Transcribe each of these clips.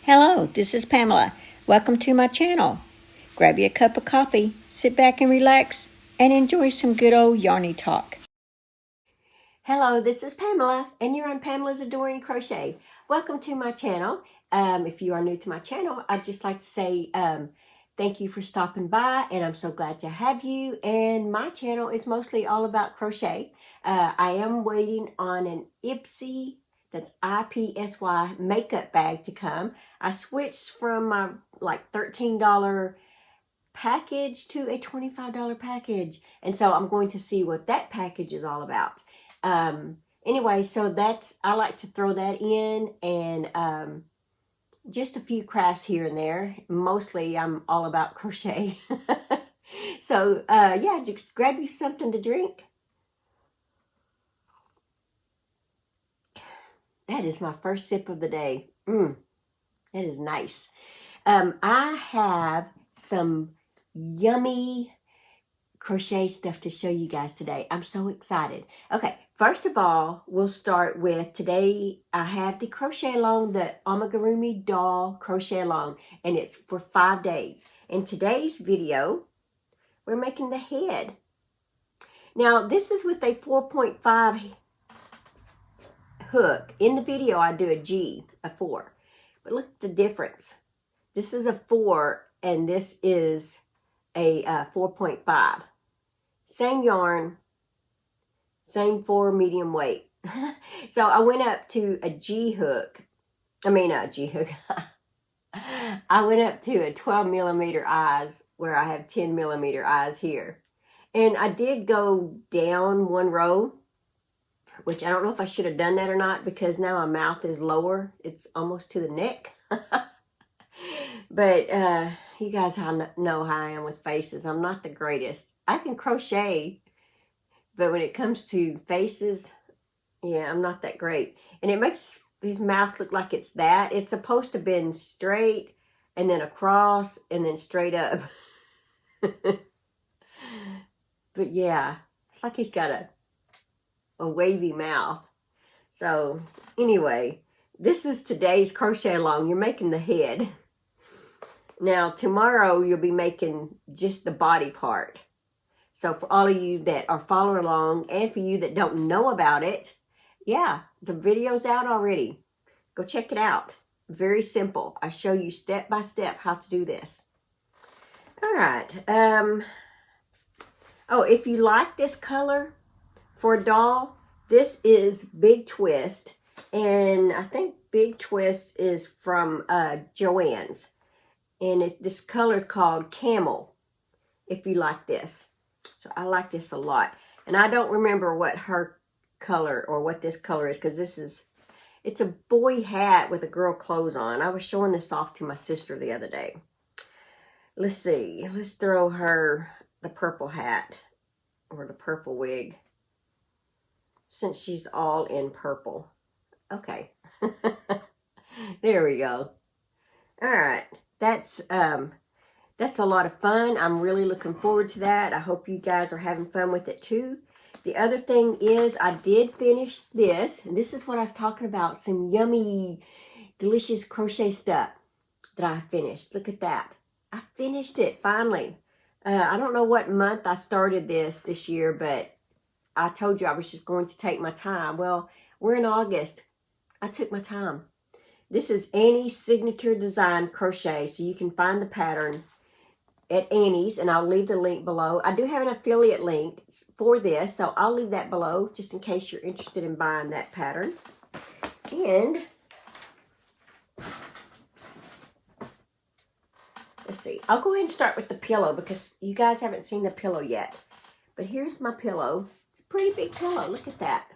Hello, this is Pamela. Welcome to my channel. Grab you a cup of coffee, sit back and relax, and enjoy some good old yarny talk. Hello, this is Pamela, and you're on Pamela's Adoring Crochet. Welcome to my channel. If you are new to my channel, I'd just like to say thank you for stopping by, and I'm so glad to have you. And my channel is mostly all about crochet. I am waiting on an Ipsy, that's IPSY, makeup bag to come. I switched from my $13 package to a $25 package, and so I'm going to see what that package is all about. Anyway, so I like to throw that in, and just a few crafts here and there. Mostly I'm all about crochet. So yeah, just grab you something to drink. That is my first sip of the day. That is nice. I have some yummy crochet stuff to show you guys today. I'm so excited. Okay, first of all, we'll start with today. I have the crochet along, the amigurumi doll crochet along, and it's for 5 days. In today's video, we're making the head. Now, this is with a 4.5 hook. In the video, I do a 4. But look at the difference. This is a 4, and this is a 4.5. Same yarn, same 4 medium weight. So I went up to a G hook. I went up to a 12 millimeter eyes, where I have 10 millimeter eyes here. And I did go down one row, which I don't know if I should have done that or not, because now my mouth is lower. It's almost to the neck. But you guys know how I am with faces. I'm not the greatest. I can crochet, but when it comes to faces, yeah, I'm not that great. And it makes his mouth look like it's that. It's supposed to bend straight, and then across, and then straight up. But yeah, it's like he's got a wavy mouth. So anyway, this is today's crochet along. You're making the head. Now tomorrow you'll be making just the body part. So for all of you that are following along, and for you that don't know about it, yeah, the video's out already. Go check it out. Very simple. I show you step by step how to do this. All right. Oh, if you like this color for a doll, this is Big Twist, and I think Big Twist is from Joann's, and this color is called Camel, if you like this. So I like this a lot, and I don't remember what her color or what this color is, because it's a boy hat with a girl clothes on. I was showing this off to my sister the other day. Let's see, let's throw her the purple hat, or the purple wig, since she's all in purple. Okay. There we go. All right. That's a lot of fun. I'm really looking forward to that. I hope you guys are having fun with it too. The other thing is, I did finish this, and this is what I was talking about, some yummy, delicious crochet stuff that I finished. Look at that. I finished it finally. I don't know what month I started this year, but I told you I was just going to take my time. Well, we're in August. I took my time. This is Annie's Signature Design Crochet, so you can find the pattern at Annie's, and I'll leave the link below. I do have an affiliate link for this, so I'll leave that below just in case you're interested in buying that pattern. And let's see. I'll go ahead and start with the pillow, because you guys haven't seen the pillow yet. But here's my pillow. It's a pretty big pillow. Look at that.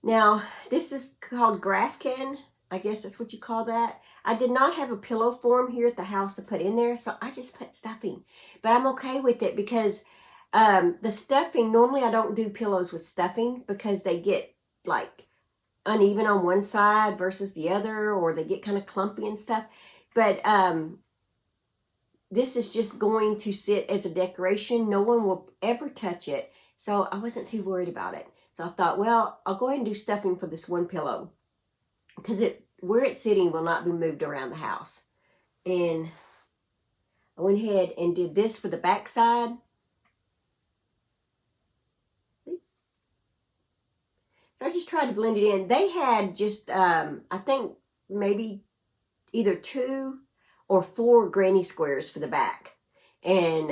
Now, this is called Grafkin. I guess that's what you call that. I did not have a pillow form here at the house to put in there, so I just put stuffing. But I'm okay with it, because the stuffing, normally I don't do pillows with stuffing, because they get like uneven on one side versus the other, or they get kind of clumpy and stuff. But this is just going to sit as a decoration. No one will ever touch it, so I wasn't too worried about it. So I thought, well, I'll go ahead and do stuffing for this one pillow, because it where it's sitting will not be moved around the house. And I went ahead and did this for the back side. So I just tried to blend it in. They had just, I think maybe either 2 or 4 granny squares for the back. And,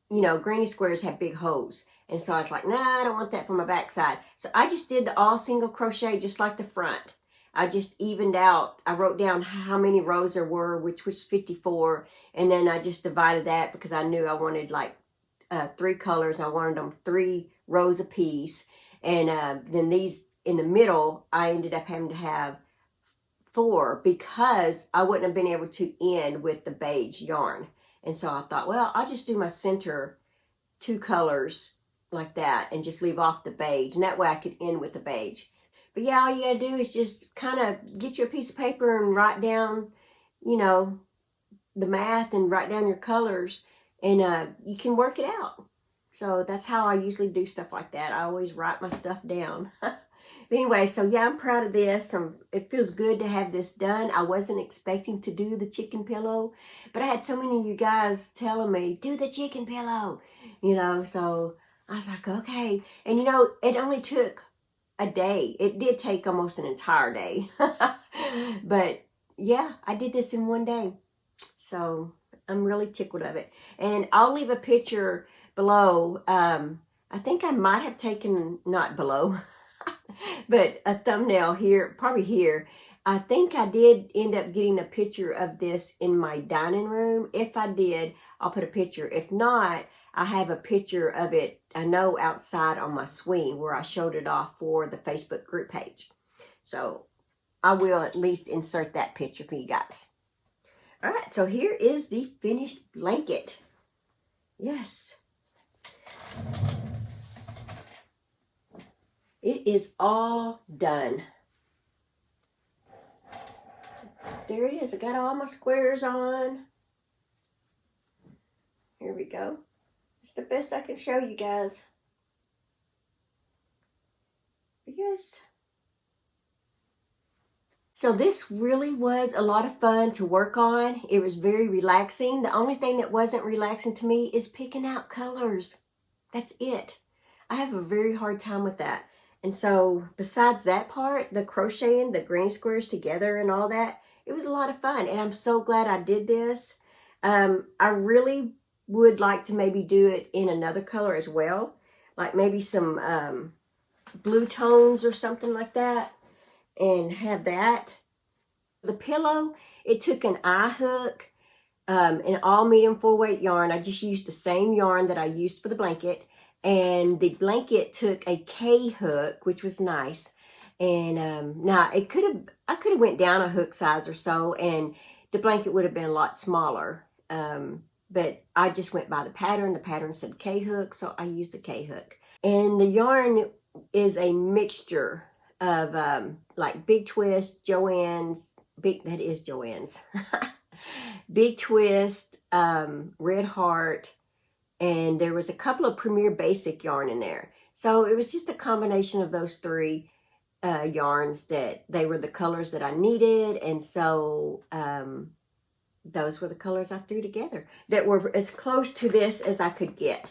you know, granny squares have big holes. And so I was like, nah, I don't want that for my backside. So I just did the all single crochet just like the front. I just evened out. I wrote down how many rows there were, which was 54. And then I just divided that because I knew I wanted like 3 colors. I wanted them 3 rows apiece. And then these in the middle, I ended up having to have 4 because I wouldn't have been able to end with the beige yarn. And so I thought, well, I'll just do my center 2 colors like that and just leave off the beige. And that way I could end with the beige. But yeah, all you gotta do is just kind of get you a piece of paper and write down, you know, the math and write down your colors. And you can work it out. So that's how I usually do stuff like that. I always write my stuff down. But anyway, so yeah, I'm proud of this. It feels good to have this done. I wasn't expecting to do the chicken pillow, but I had so many of you guys telling me, do the chicken pillow, you know, so I was like, okay. And you know, it only took a day. It did take almost an entire day. But yeah, I did this in one day. So I'm really tickled of it. And I'll leave a picture below. I think I might have taken, not below, but a thumbnail here, probably here. I think I did end up getting a picture of this in my dining room. If I did, I'll put a picture. If not, I have a picture of it, I know, outside on my swing where I showed it off for the Facebook group page. So I will at least insert that picture for you guys. All right, so here is the finished blanket. Yes. It is all done. There it is. I got all my squares on. Here we go. It's the best I can show you guys. Yes. So this really was a lot of fun to work on. It was very relaxing. The only thing that wasn't relaxing to me is picking out colors. That's it. I have a very hard time with that. And so besides that part, the crocheting, the granny squares together and all that, it was a lot of fun. And I'm so glad I did this. I really would like to maybe do it in another color as well. Like maybe some blue tones or something like that. And have that. The pillow, it took an eye hook, an all medium 4-weight yarn. I just used the same yarn that I used for the blanket. And the blanket took a K hook, which was nice. And now I could have went down a hook size or so, and the blanket would have been a lot smaller. But I just went by the pattern. The pattern said K hook, so I used a K hook. And the yarn is a mixture of like Big Twist, Joann's, that is Joann's, Big Twist, Red Heart, and there was a couple of Premier Basic yarn in there. So it was just a combination of those 3 yarns that they were the colors that I needed. And so those were the colors I threw together that were as close to this as I could get.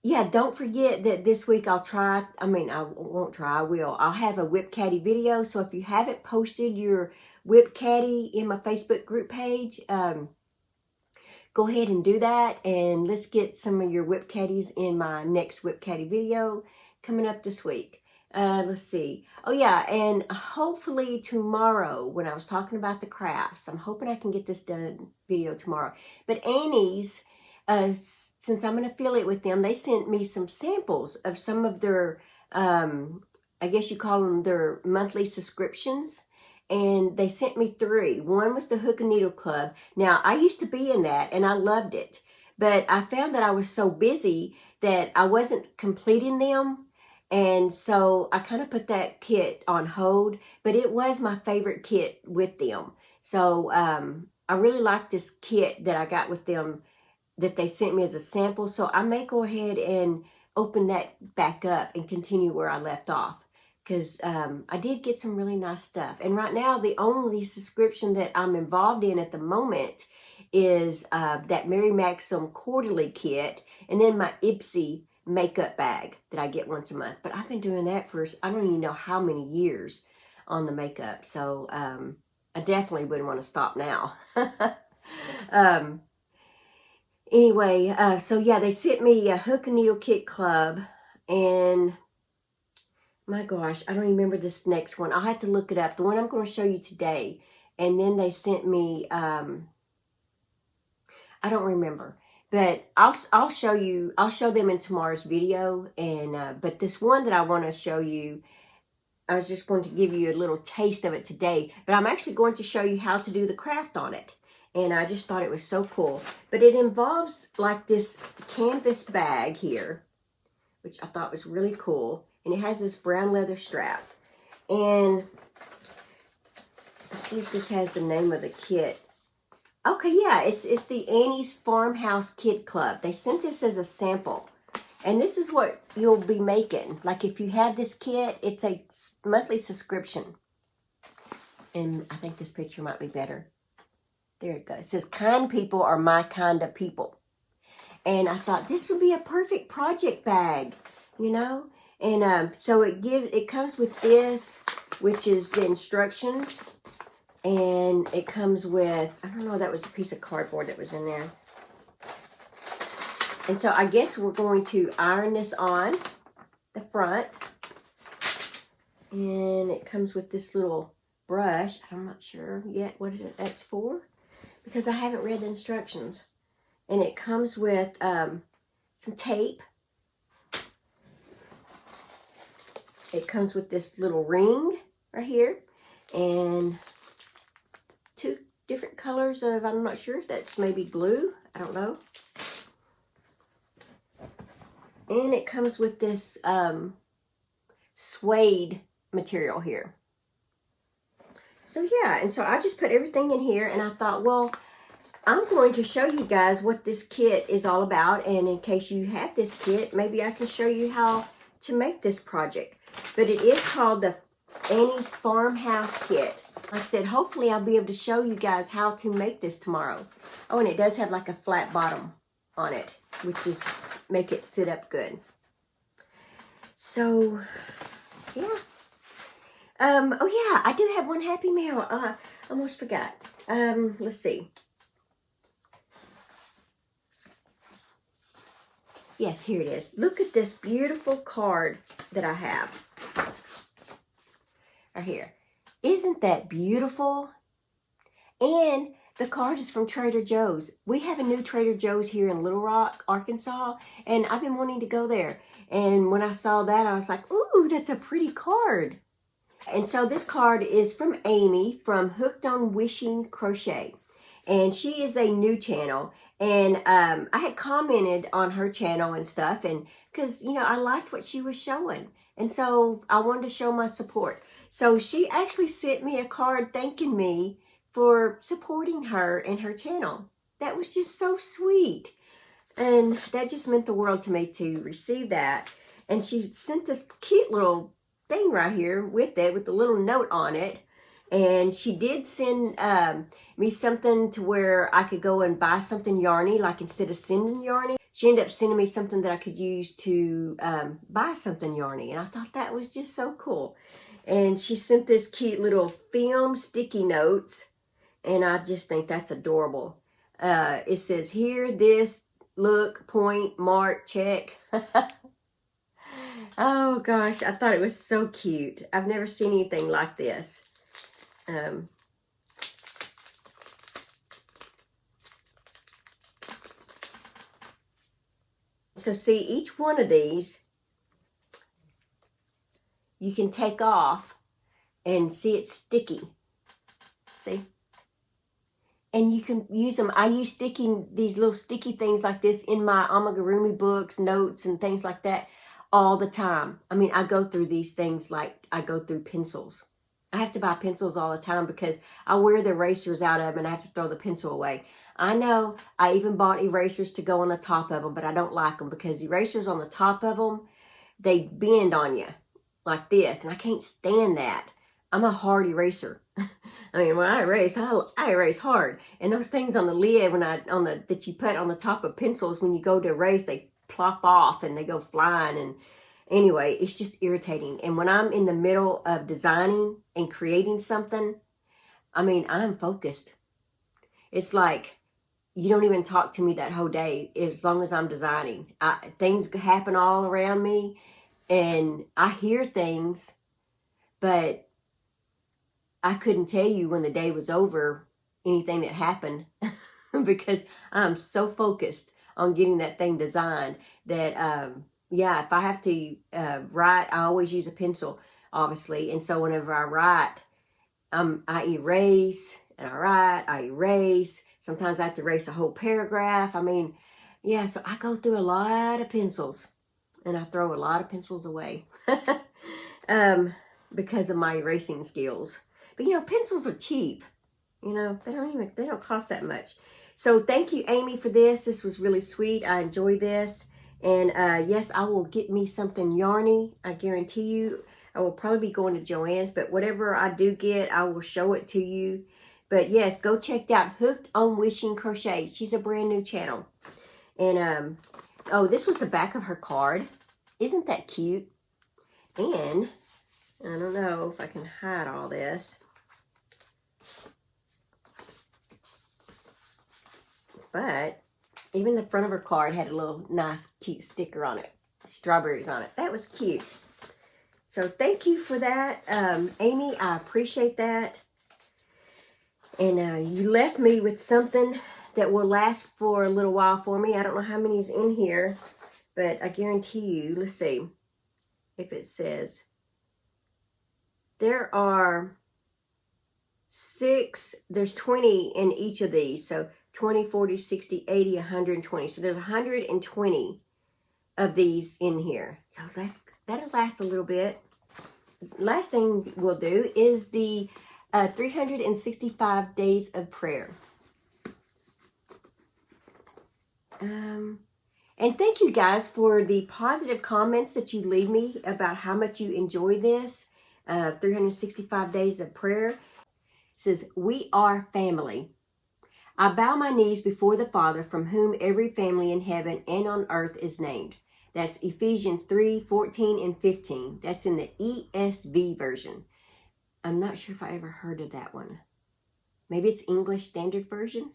Yeah, don't forget that this week I'll have a Whip Caddy video. So if you haven't posted your Whip Caddy in my Facebook group page, go ahead and do that. And let's get some of your Whip Caddies in my next Whip Caddy video coming up this week. Let's see. Oh yeah, and hopefully tomorrow, when I was talking about the crafts, I'm hoping I can get this done video tomorrow. But Annie's, since I'm an affiliate with them, they sent me some samples of some of their, I guess you call them their monthly subscriptions. And they sent me 3. One was the Hook and Needle Club. Now, I used to be in that, and I loved it. But I found that I was so busy that I wasn't completing them. And so I kind of put that kit on hold. But it was my favorite kit with them. So I really like this kit that I got with them that they sent me as a sample. So I may go ahead and open that back up and continue where I left off. because I did get some really nice stuff. And right now, the only subscription that I'm involved in at the moment is that Mary Maxim quarterly kit, and then my Ipsy makeup bag that I get once a month. But I've been doing that for, I don't even know how many years on the makeup. So I definitely wouldn't want to stop now. Anyway, so yeah, they sent me a hook and needle kit club, and my gosh, I don't even remember this next one. I'll have to look it up. The one I'm going to show you today. And then they sent me, I don't remember. But I'll show you, I'll show them in tomorrow's video. And but this one that I want to show you, I was just going to give you a little taste of it today. But I'm actually going to show you how to do the craft on it. And I just thought it was so cool. But it involves like this canvas bag here, which I thought was really cool. And it has this brown leather strap. And let's see if this has the name of the kit. Okay, yeah, it's the Annie's Farmhouse Kid Club. They sent this as a sample. And this is what you'll be making. Like if you have this kit, it's a monthly subscription. And I think this picture might be better. There it goes. It says, kind people are my kind of people. And I thought this would be a perfect project bag, you know? And so it comes with this, which is the instructions. And it comes with, I don't know, that was a piece of cardboard that was in there. And so I guess we're going to iron this on the front. And it comes with this little brush. I'm not sure yet what that's for, because I haven't read the instructions. And it comes with some tape. It comes with this little ring right here. And 2 different colors of, I'm not sure if that's maybe glue. I don't know. And it comes with this suede material here. So yeah, and so I just put everything in here, and I thought, well, I'm going to show you guys what this kit is all about, and in case you have this kit, maybe I can show you how to make this project. But it is called the Annie's Farmhouse Kit. Like I said, hopefully I'll be able to show you guys how to make this tomorrow. Oh, and it does have like a flat bottom on it, which is make it sit up good. So, yeah. Oh yeah, I do have one happy mail. I almost forgot. Let's see. Yes, here it is. Look at this beautiful card that I have. Right here. Isn't that beautiful? And the card is from Trader Joe's. We have a new Trader Joe's here in Little Rock, Arkansas, and I've been wanting to go there. And when I saw that, I was like, ooh, that's a pretty card. And so this card is from Amy from Hooked on Wishing Crochet. And she is a new channel. And I had commented on her channel and stuff, and because, you know, I liked what she was showing. And so I wanted to show my support. So she actually sent me a card thanking me for supporting her and her channel. That was just so sweet. And that just meant the world to me to receive that. And she sent this cute little thing right here with it, with a little note on it. And she did send me something to where I could go and buy something yarny, like instead of sending yarny. She ended up sending me something that I could use to buy something yarny. And I thought that was just so cool. And she sent this cute little film sticky notes. And I just think that's adorable. It says here, this, look, point, mark, check. Oh gosh, I thought it was so cute. I've never seen anything like this. So see, each one of these you can take off and see it's sticky. See? And you can use them. I use these little sticky things like this in my amigurumi books, notes, and things like that all the time. I mean, I go through these things like I go through pencils. I have to buy pencils all the time because I wear the erasers out of them and I have to throw the pencil away. I know I even bought erasers to go on the top of them, but I don't like them because erasers on the top of them, they bend on you. like this, and I can't stand that. I'm a hard eraser. I mean, when I erase hard. And those things on the lid that you put on the top of pencils when you go to erase, they plop off and they go flying. And anyway, it's just irritating. And when I'm in the middle of designing and creating something, I mean, I'm focused. It's like you don't even talk to me that whole day as long as I'm designing. Things happen all around me, and I hear things, but I couldn't tell you when the day was over anything that happened because I'm so focused on getting that thing designed that, yeah, if I have to write, I always use a pencil, obviously. And so whenever I write, I erase and I write, I erase. Sometimes I have to erase a whole paragraph. I mean, yeah, so I go through a lot of pencils and I throw a lot of pencils away because of my erasing skills. But, you know, pencils are cheap. You know, they don't cost that much. So thank you, Amy, for this. This was really sweet. I enjoy this. And yes, I will get me something yarny. I guarantee you. I will probably be going to Joann's, but whatever I do get, I will show it to you. But yes, go check out Hooked on Wishing Crochet. She's a brand new channel. And, oh, this was the back of her card. Isn't that cute? And I don't know if I can hide all this. But even the front of her card had a little nice, cute sticker on it. Strawberries on it. That was cute. So thank you for that, Amy. I appreciate that. And you left me with something that will last for a little while for me. I don't know how many's in here, but I guarantee you, let's see if it says. There are 6, there's 20 in each of these. So 20, 40, 60, 80, 120. So there's 120 of these in here. So that'll last a little bit. Last thing we'll do is the 365 days of prayer. And thank you guys for the positive comments that you leave me about how much you enjoy this 365 days of prayer. It says, we are family. I bow my knees before the Father, from whom every family in heaven and on earth is named. That's Ephesians 3:14 and 15. That's in the ESV version. I'm not sure if I ever heard of that one. Maybe it's English Standard Version.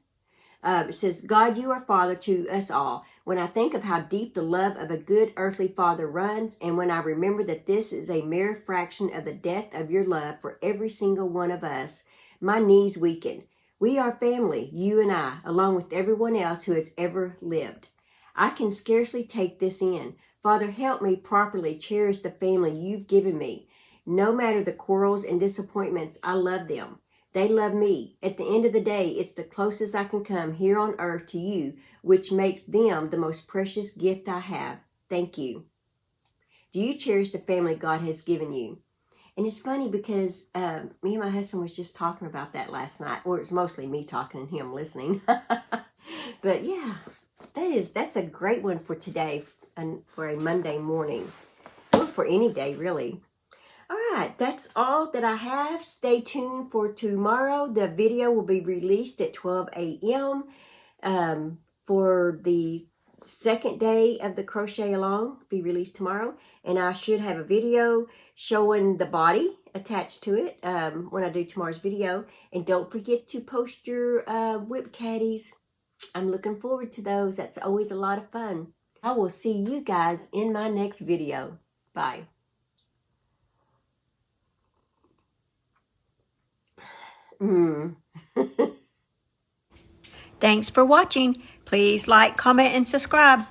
It says, God, you are Father to us all. When I think of how deep the love of a good earthly father runs, and when I remember that this is a mere fraction of the depth of your love for every single one of us, my knees weaken. We are family, you and I, along with everyone else who has ever lived. I can scarcely take this in. Father, help me properly cherish the family you've given me. No matter the quarrels and disappointments, I love them. They love me. At the end of the day, it's the closest I can come here on earth to you, which makes them the most precious gift I have. Thank you. Do you cherish the family God has given you? And it's funny because me and my husband was just talking about that last night. Or it's mostly me talking and him listening. But yeah, that's a great one for today and for a Monday morning. Or for any day, really. All right, that's all that I have. Stay tuned for tomorrow. The video will be released at 12 a.m. For the second day of the crochet along, be released tomorrow. And I should have a video showing the body attached to it when I do tomorrow's video. And don't forget to post your whip caddies. I'm looking forward to those. That's always a lot of fun. I will see you guys in my next video. Bye. Thanks for watching. Please like, comment, and subscribe.